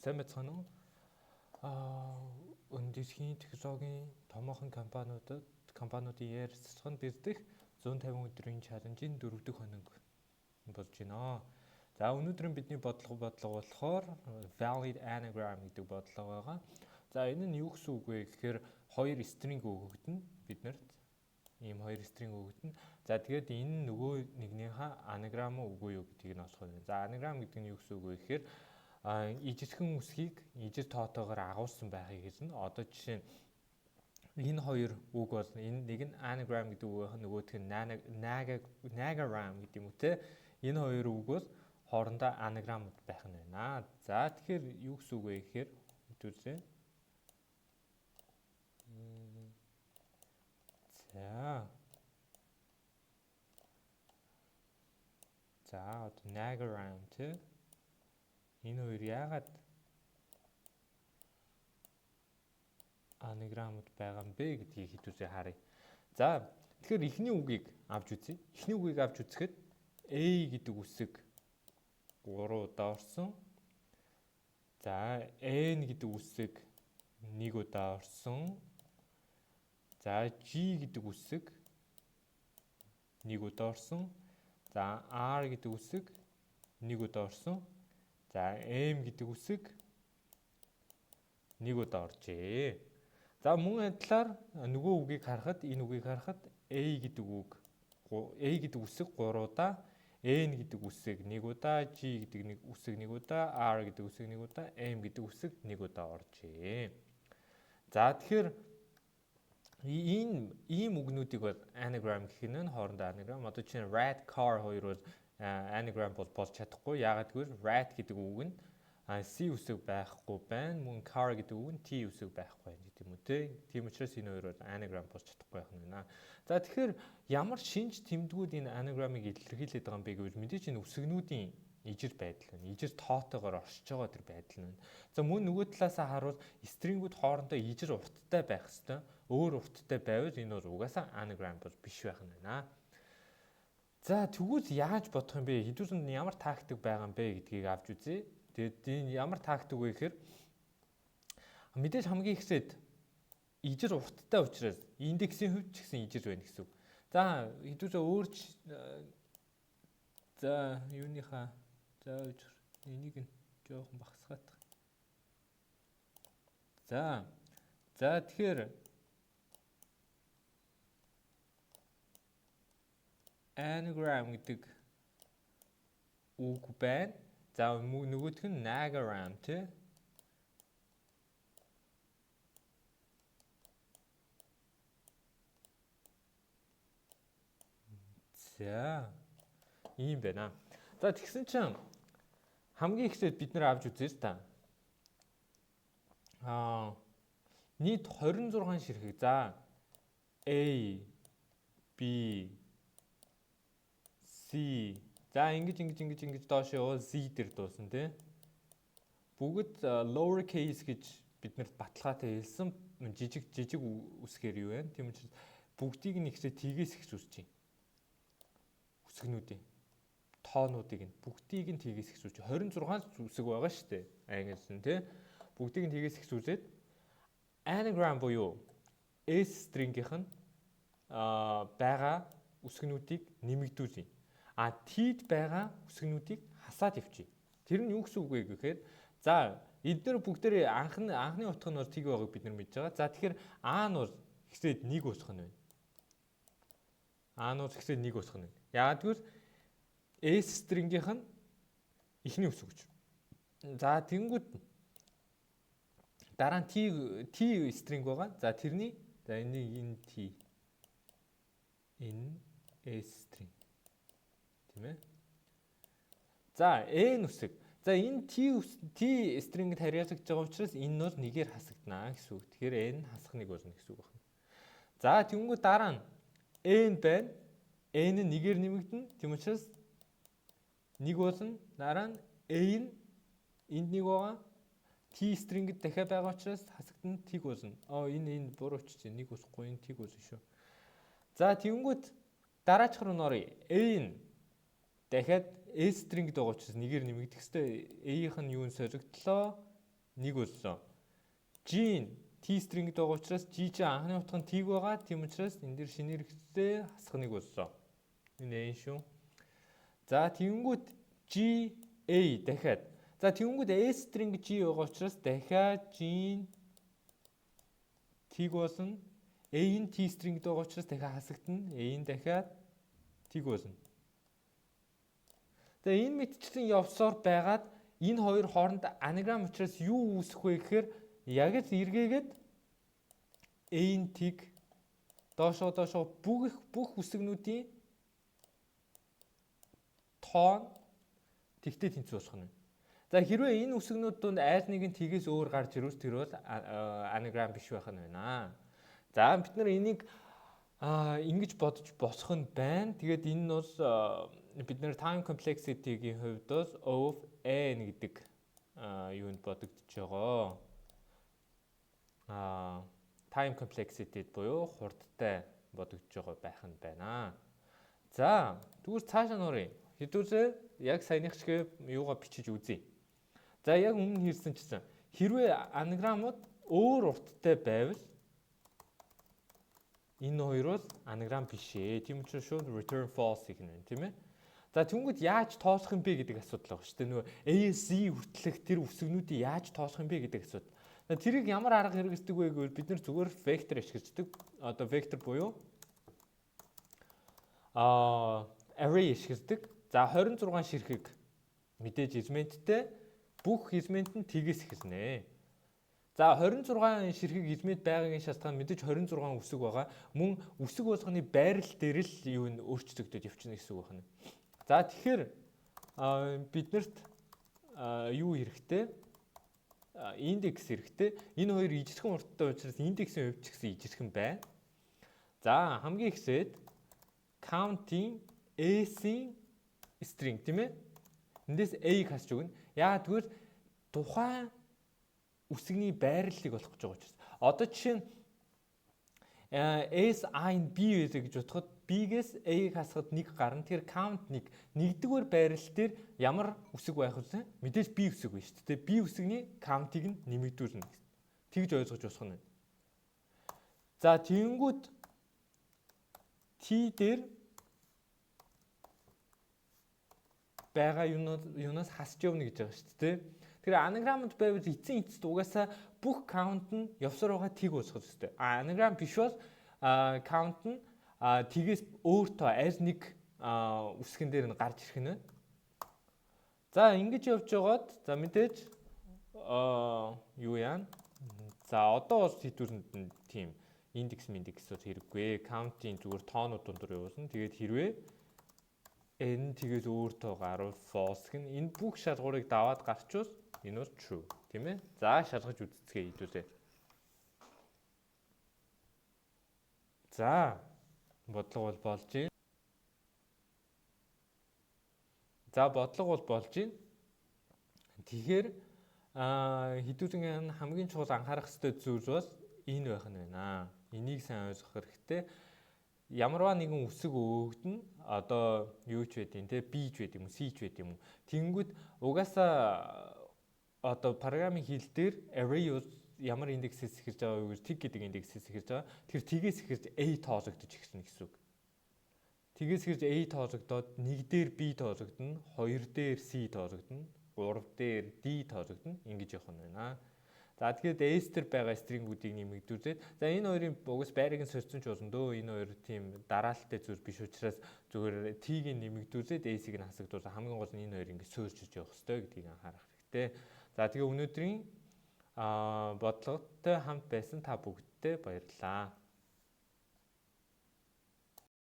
Сайн байцгаана уу? Өнөөдрийн технологийн томоохон компаниудын ярилцлаганд бэлдэх 150 өдрийн чаленжийн 4 дахь хоног болж байна. За өнөөдрийн бидний бодлого болохоор valid anagram гэдэг бодлого байгаа. За энэ нь юу гэсэн үг вэ гэхээр хоёр стринг өгөгдөн биднэрт ийм хоёр стринг өгөгдөн. За тэгээд энэ нөгөө нэгнийхээ анаграм үгүй юу гэдгийг нь олох юм. За анаграм гэдэг нь юу гэсэн үг вэ гэхээр ижирхэн үсгийг ижир тоотоогоор агуулсан байхыг хэлнэ. Одоо жишээ нь энэ хоёр үг бол энэ нэг нь anagram гэдэг үг байх, нөгөөх нь nagaram гэдэг юм үү те. Энэ хоёр үг бол хоорондоо анаграмууд байх нь байна. За тэгэхээр юу гэсэн үг вэ гэхээр үзүүлээ. За одоо nagaram те. Энэ хоёр яагаад анаграмууд байгаа юм бэ гэдгийг хэдүүлээ харъя. За тэгэхээр эхний үгийг авч үзье. Эхний үгийг авч үзэхэд A гэдэг үсэг 3 удаа орсон. За N гэдэг үсэг 1 удаа орсон. За G гэдэг үсэг 1 удаа орсон. За R гэдэг үсэг 1 удаа орсон. За M гэдэг үсэг 1 удаа оржээ. За мөн адилаар нөгөө үгийг харахад энэ үгийг харахад A гэдэг үсэг 3 удаа, N гэдэг үсэг 1 удаа, G гэдэг үсэг 1 удаа, R гэдэг үсэг 1 удаа, M гэдэг үсэг 1 удаа оржээ. За тэгэхээр ийм үгнүүдийг бол anagram гэх нь хоорондоо anagram. Одоо чинь rat car хоёр бол anagram болж чадахгүй. Яагаад гэвэл rat гэдэг үг нь C үсэг байхгүй байна. Мөн car гэдэг үг нь T үсэг байхгүй байна гэдэг юм үү те. Тийм учраас энэ хоёр бол anagram болж чадахгүй байх нь байна. За тэгэхээр ямар шинж тэмдгүүд энэ anagramыг илэрхийлээд байгаа юм бэ гэвэл мэдээж энэ үсгнүүдийн ижир байдал байна. Ижир тоотоогоор оршиж байгаа тэр байдал нь. За мөн нөгөө талаасаа харуул стрингүүд хоорондоо ижир урттай байх хэвээр. Өөр урттай байвал энэ бол угаасаа anagram бол биш байх нь байна. За тэгвэл яаж бодох юм бэ? Хэдүүлэнд ямар тактик байгаа юм бэ гэдгийг авч үзье. Тэгээд энэ ямар тактик вэ гэхээр мэдээж хамгийн ихсэд ижир урттай учраас индексийн хувьд ч гэсэн ижир байна гэсэн үг. За хэдүүлээ за юуныхаа за энийг нь жоохон багасгаах. За тэгэхээр anagram гэдэг үг байна. За нөгөөх нь nagaram те. За ийм байна. За тэгсэн чинь хамгийн ихсэд бид нэр авч үзье та. Нийт 26 ширхэг. За A, B, C. За ингэж доош явал Z дээр дуусна тий. Бүгд lower case гэж биднэрт баталгаатай хэлсэн жижиг үсгээр юу вэ? Тийм учраас бүгдийг нь ихсээ тгээс ихсүүлж чинь. Үсгнүүдийн тоонуудыг нь бүгдийг нь тгээс ихсүүлж 26 үсэг байгаа шүү дээ. Ангилс нь тий. Бүгдийг нь тгээс ихсүүлээд anagram буюу S string-ийнх нь байгаа үсгнүүдийг нэмэгдүүлнэ. T-д байгаа үсгнүүдийг хасаад явчих. Тэр нь юу гэсэн үг вэ гэхээр за эдгээр бүгдээ анхны утга нь бол T байгааг бид нар мэдж байгаа. За тэгэхээр A нь бол ихсээд 1 уусгах нь байна. A нь ихсээд 1 уусгах нь. Яагаад гэвэл S string-ийнх нь эхний үсэг гэж. За тэнгүүд дараа нь T string байгаа. За тэрний энэ T энэ S string тийм ээ. За N үсэг. За энэ T string-д харьяалагдж байгаа учраас энэ нь нэгээр хасагдана гэсэн үг. Тэгэхээр N хасах нэг болно гэсэн үг байна. За тэнгүү дараа нь N байна. N нь нэгээр нэмэгдэнэ. Тийм учраас нэг болно. Дараа нь A нь энд нэг байгаа. T string-д дахиад байгаа учраас хасагдана T болно. Энэ буруу ч чинь нэг усахгүй энэ T болно шүү. За тэнгүүд дараач руу норъё. A нь дахиад S string-д байгаа учраас нэгээр нэмэгдэх хэвээр A-ийнх нь юу нь солигдлоо. нэг өссөн. G T string байгаа учраас G чинь анхны утга нь T-г байгаа. Тийм учраас энэ дэр шинээр хэвчээ хасах нэг өссөн. Энэ шүү. За тэгэнгүүт G A дахиад. За тэгэнгүүт A string G байгаа учраас дахиад G T-г болно. A нь T string байгаа учраас дахиад хасагдана. A нь дахиад T-г болно. За энэ мэдчлэн явсаар байгаад энэ хоёр хооронд анаграм учраас юу үүсэх вэ гэхээр яг л эргээгээд A нь T-г доошоо бүх үсгнүүдийн тоон тэгтээ тэнцвэр болох нь. За хэрвээ энэ үсгнүүд донд аль нэг нь тгээс өөр гарч ирвэл тэр бол анаграм биш байх нь байна. За бид нар энийг ингэж бодож босох нь байна. Тэгээд энэ нь бол бид нар time complexity-гийн хувьд бол O of n гэдэг юунд бодогдож байгаа. Time complexity буюу хурдтай бодогдож байгаа байх нь байна. За тэгвэл цаашаа нуурыг хэдүүлээ яг саяных шиг юугаа бичиж үзье. За яг өмнө хийсэн чсэн хэрвээ анаграмууд өөр урттай байвал энэ хоёр бол анаграм биш ээ. Тийм учраас шууд return false гэх юм тийм ээ. За тэнгууд яаж тооцох юм бэ гэдэг асуудал байгаа шүү дээ. Нөгөө ASC хүртэлх тэр үсгнүүдийг яаж тооцох юм бэ гэдэг асуудал. Тэрийг ямар арга хэрэгждэг вэ гэвэл бид нар зүгээр vector ашиглаждаг. Одоо vector буюу array ашигладаг. За 26 ширхэг мэдээж элементтэй бүх элемент нь тгээс эхэлнэ. За 26 ширхэг элемент байгаагийн шалтгаан мэдээж 26 үсэг байгаа. Мөн үсэг болгоны байрал дээр л юу н өөрчлөгдөж явчихна гэсэн үг байна. За тэгэхээр биднэрт юу хэрэгтэй? Индекс хэрэгтэй. Энэ хоёр ижирхэн урттай учраас индексийн хувьд ч гэсэн ижирхэн байна. За хамгийн ихсээд counting A-ийн string тийм ээ. Эндээс A-г хасч өгнө. Яагаад гэвэл тухайн үсгийн байрлалыг олох гэж байгаа учраас. Одоо жишээ нь S I-н B байлаа гэж бодоход B-гээс A-г хасахад 1 гарна. Тэгэхээр count 1. Нэгдүгээр байрлал дээр ямар үсэг байх вэ? Мэдээж B үсэг байна шүү дээ. B үсгийн count-ыг нь нэмэгдүүлнэ. Тэгж ойлгож болох нь. За тэгэнгүүт T дээр байгаа юунаас хасч явна гэж байгаа шүү дээ. Тэр анаграмд байвал эцсийн эцэст угаасаа бүх count нь явсаар байгаа тийг уусгах хэрэгтэй. Анаграм биш бол count нь тгээс өөртөө аль нэг үсгэн дээр нь гарч ирэх нь. За ингэж явж байгаад за мэдээж юу яана. За одоо бол хэдүүлэнд нь тийм индекс бол хэрэггүй. Count-ийн зүгээр тоонууд дундуур явуулна. Тэгээд хэрвээ n тэгээс өөртөө гарвал false гэн энэ бүх шалгуурыг даваад гарчвал энэ бол true тийм ээ. За шалгаж үзцгээе хэдүүлээ. За бодлого бол болж байна. За бодлого бол болж байна. Тэгэхээр хэдүүлэн хамгийн чухал анхаарах ёстой зүйл бол энэ байх нь байна. Энийг сайн ойлгох хэрэгтэй. Ямарваа нэгэн үсэг өгдөн одоо юу ч байдیں۔ Тэ B ч байд юм уу, C ч байд юм уу. Тэнгүүд угаасаа одоо программын хэл дээр array ямар индексээс эхэлж байгаа вэ гэвэл тэг гэдэг индексээс эхэлж байгаа. Тэр тгээс эхэлж A тоологдож эхэлнэ гэсэн үг. Тгээс эхэлж A тоологдоод 1 дээр B тоологдно, 2 дээр C тоологдно, 3 дээр D тоологдно. Ингэж явах нь байна. За тэгэхээр S дээр байгаа string-үүдийг нэмэгдүүлээд за энэ хоёрын угс байрыг нь сорьсон ч болно дөө. Энэ хоёр тийм дараалттай зүйл биш учраас зүгээр T-г нэмэгдүүлээд S-ийг нь хасагдуулсан. Хамгийн гол нь энэ хоёр ингэ суурьчилж явах хэрэгтэй гэдгийг анхаарах хэрэгтэй. За тэгээ өнөөдрийн бодлоготой хамт байсан та бүгдтэй баярлалаа.